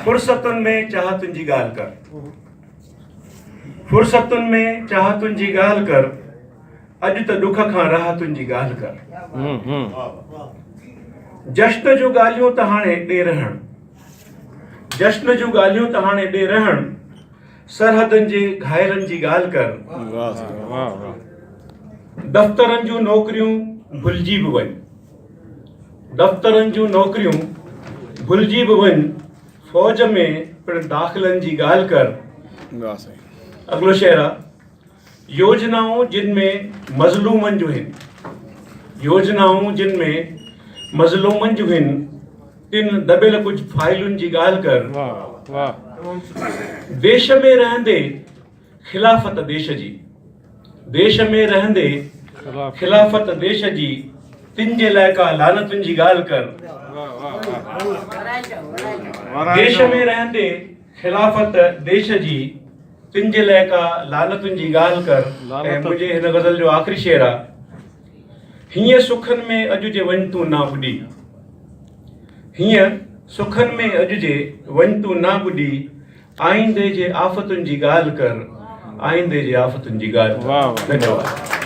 फुर्सतुनि में चाह तुंहिंजी ॻाल्हि कर, फुर्सतुनि में चाह तुंहिंजी ॻाल्हि कर, अॼु त ॾुख खां राह तुंहिंजी ॻाल्हि कर। जश्न जूं ॻाल्हियूं त हाणे ॾे रहण, जश्न जूं ॻाल्हियूं त हाणे ॾे रहण, सरहदनि जे घायलनि जी ॻाल्हि कर। दफ़्तरनि जूं नौकरियूं भुलिजी बि वञ, दफ़्तरनि जूं नौकरियूं भुलिजी बि वञ, फ़ौज में पिणु दाख़िलनि जी ॻाल्हि कर। अगलो शेर आहे, योजनाऊं जिन में मज़लूमनि जूं आहिनि, योजनाऊं जिन में मज़लूमनि जूं आहिनि, तिन दॿियल कुझु फाइलुनि जी ॻाल्हि कर। देश में रहंदे खिलाफ़त देश जी, देश में रहंदे खिलाफ़त देश जी, तिन जे लाइ का लानतुनि जी ॻाल्हि कर। देश में रहंदे खिलाफ़त देश जी, तिन जे लाइ का लानतुनि जी ॻाल्हि कर। ऐं मुंहिंजे हिन ग़ज़ल जो आख़िरी शेर आहे, हीअं सुखनि में अॼु जे वञ तूं ना ॿुॾी, हीअं सुखनि में अॼु जे वञ तूं ना ॿुॾी, आईंदे जे आफ़तुनि जी ॻाल्हि कर, आईंदे जे आफ़तुनि जी ॻाल्हि कर। धन्यवाद।